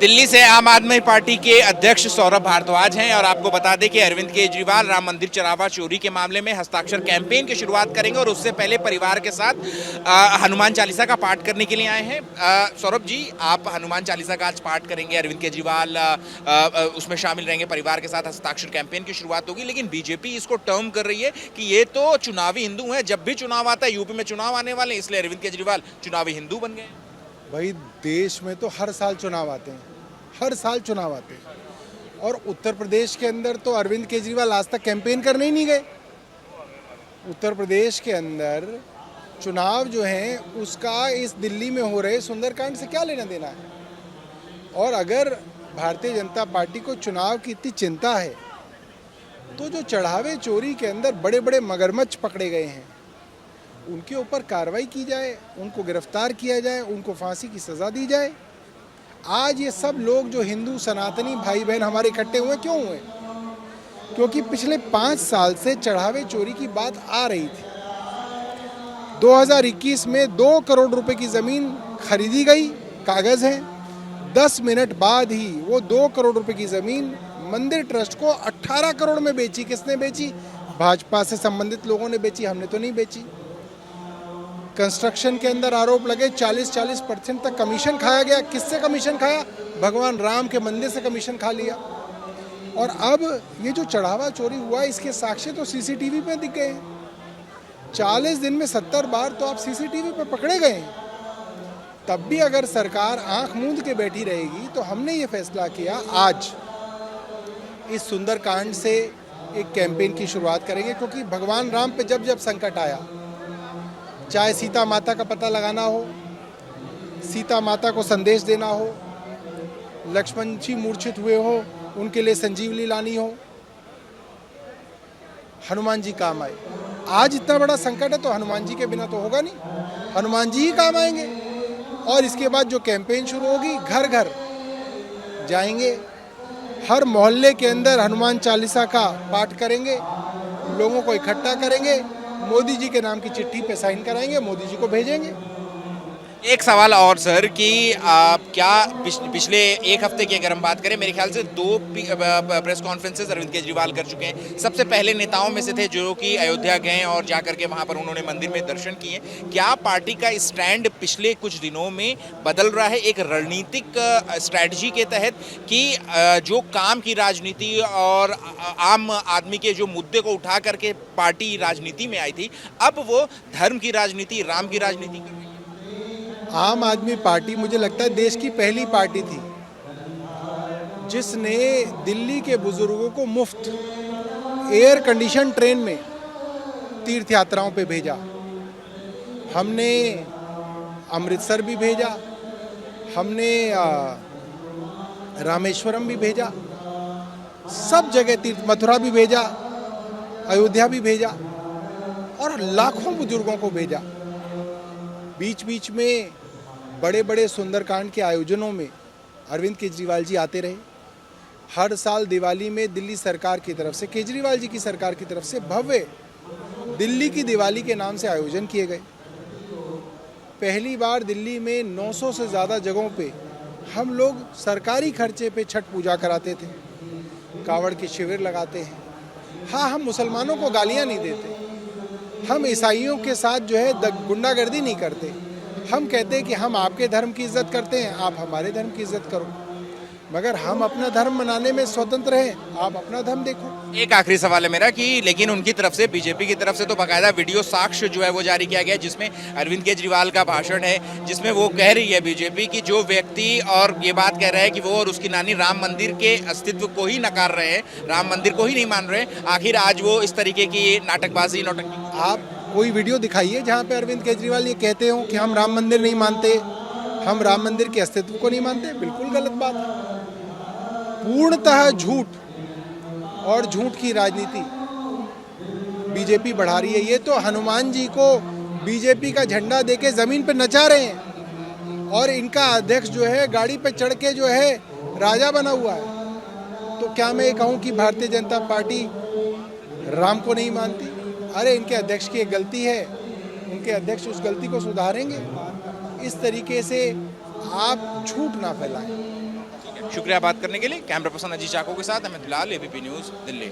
दिल्ली से आम आदमी पार्टी के अध्यक्ष सौरभ भारद्वाज हैं और आपको बता दें कि अरविंद केजरीवाल राम मंदिर चढ़ावा चोरी के मामले में हस्ताक्षर कैंपेन की शुरुआत करेंगे और उससे पहले परिवार के साथ हनुमान चालीसा का पाठ करने के लिए आए हैं। सौरभ जी, आप हनुमान चालीसा का आज पाठ करेंगे, अरविंद केजरीवाल उसमें शामिल रहेंगे, परिवार के साथ हस्ताक्षर कैंपेन की शुरुआत होगी, लेकिन बीजेपी इसको टर्म कर रही है कि ये तो चुनावी हिंदू हैं। जब भी चुनाव आता है, यूपी में चुनाव आने वाले, इसलिए अरविंद केजरीवाल चुनावी हिंदू बन गए। भाई, देश में तो हर साल चुनाव आते हैं, हर साल चुनाव आते हैं, और उत्तर प्रदेश के अंदर तो अरविंद केजरीवाल आज तक कैंपेन करने ही नहीं गए। उत्तर प्रदेश के अंदर चुनाव जो है उसका इस दिल्ली में हो रहे सुंदरकांड से क्या लेना देना है। और अगर भारतीय जनता पार्टी को चुनाव की इतनी चिंता है तो जो चढ़ावे चोरी के अंदर बड़े बड़े मगरमच्छ पकड़े गए हैं उनके ऊपर कार्रवाई की जाए, उनको गिरफ्तार किया जाए, उनको फांसी की सज़ा दी जाए। आज ये सब लोग जो हिंदू सनातनी भाई बहन हमारे इकट्ठे हुए क्यों हुए? क्योंकि पिछले 5 साल से चढ़ावे चोरी की बात आ रही थी। 2021 में 2 करोड़ रुपए की ज़मीन खरीदी गई, कागज़ है। 10 मिनट बाद ही वो 2 करोड़ रुपए की ज़मीन मंदिर ट्रस्ट को 18 करोड़ में बेची। किसने बेची? भाजपा से संबंधित लोगों ने बेची, हमने तो नहीं बेची। कंस्ट्रक्शन के अंदर आरोप लगे 40% तक कमीशन खाया गया। किससे कमीशन खाया? भगवान राम के मंदिर से कमीशन खा लिया। और अब ये जो चढ़ावा चोरी हुआ इसके साक्ष्य तो सीसीटीवी पे दिख गए हैं। 40 दिन में 70 बार तो आप सीसीटीवी पे पकड़े गए हैं। तब भी अगर सरकार आंख मूंद के बैठी रहेगी तो हमने ये फैसला किया आज इस सुंदरकांड से एक कैंपेन की शुरुआत करेंगे, क्योंकि भगवान राम पे जब जब संकट आया, चाहे सीता माता का पता लगाना हो, सीता माता को संदेश देना हो, लक्ष्मण जी मूर्छित हुए हो, उनके लिए संजीवनी लानी हो, हनुमान जी काम आए। आज इतना बड़ा संकट है तो हनुमान जी के बिना तो होगा नहीं, हनुमान जी ही काम आएंगे। और इसके बाद जो कैंपेन शुरू होगी, घर घर जाएंगे, हर मोहल्ले के अंदर हनुमान चालीसा का पाठ करेंगे, लोगों को इकट्ठा करेंगे, मोदी जी के नाम की चिट्ठी पे साइन कराएंगे, मोदी जी को भेजेंगे। एक सवाल और सर कि क्या पिछले एक हफ्ते की अगर हम बात करें, मेरे ख्याल से 2 प्रेस कॉन्फ्रेंसेस अरविंद केजरीवाल कर चुके हैं। सबसे पहले नेताओं में से थे जो कि अयोध्या गए और जाकर के वहां पर उन्होंने मंदिर में दर्शन किए। क्या पार्टी का स्टैंड पिछले कुछ दिनों में बदल रहा है एक रणनीतिक स्ट्रैटेजी के तहत कि जो काम की राजनीति और आम आदमी के जो मुद्दे को उठा करके पार्टी राजनीति में आई थी, अब वो धर्म की राजनीति, राम की राजनीति कर रही है? आम आदमी पार्टी मुझे लगता है देश की पहली पार्टी थी जिसने दिल्ली के बुजुर्गों को मुफ्त एयर कंडीशन ट्रेन में तीर्थ यात्राओं पे भेजा। हमने अमृतसर भी भेजा, हमने रामेश्वरम भी भेजा, सब जगह तीर्थ, मथुरा भी भेजा, अयोध्या भी भेजा, और लाखों बुजुर्गों को भेजा। बीच बीच में बड़े बड़े सुंदरकांड के आयोजनों में अरविंद केजरीवाल जी आते रहे। हर साल दिवाली में दिल्ली सरकार की तरफ से, केजरीवाल जी की सरकार की तरफ से भव्य दिल्ली की दिवाली के नाम से आयोजन किए गए। पहली बार दिल्ली में 900 से ज़्यादा जगहों पे हम लोग सरकारी खर्चे पे छठ पूजा कराते थे, कावड़ के शिविर लगाते हैं। हाँ, हम मुसलमानों को गालियाँ नहीं देते, हम ईसाइयों के साथ जो है गुंडागर्दी नहीं करते। हम कहते हैं कि हम आपके धर्म की इज्जत करते हैं, आप हमारे धर्म की इज्जत करो, मगर हम अपना धर्म मनाने में स्वतंत्र हैं, आप अपना धर्म देखो। एक आखिरी सवाल है मेरा कि लेकिन उनकी तरफ से, बीजेपी की तरफ से तो बाकायदा वीडियो साक्ष्य जो है वो जारी किया गया, जिसमें अरविंद केजरीवाल का भाषण है, जिसमें वो कह रही है बीजेपी की जो व्यक्ति और ये बात कह रहा है कि वो और उसकी नानी राम मंदिर के अस्तित्व को ही नकार रहे हैं, राम मंदिर को ही नहीं मान रहे, आखिर आज वो इस तरीके की नाटकबाजी, नौटंकी। आप कोई वीडियो दिखाइए जहाँ पे अरविंद केजरीवाल ये कहते हो कि हम राम मंदिर नहीं मानते, हम राम मंदिर के अस्तित्व को नहीं मानते। बिल्कुल गलत बात है, पूर्णतः झूठ और झूठ की राजनीति बीजेपी बढ़ा रही है। ये तो हनुमान जी को बीजेपी का झंडा देके जमीन पे नचा रहे हैं, और इनका अध्यक्ष जो है गाड़ी पे चढ़ के जो है राजा बना हुआ है। तो क्या मैं ये कहूँ कि भारतीय जनता पार्टी राम को नहीं मानती? अरे, इनके अध्यक्ष की एक गलती है, उनके अध्यक्ष उस गलती को सुधारेंगे। इस तरीके से आप झूठ ना फैलाएं। शुक्रिया बात करने के लिए। कैमरा पर्सन अजीत चाको के साथ अमित लाल, एबीपी न्यूज़, दिल्ली।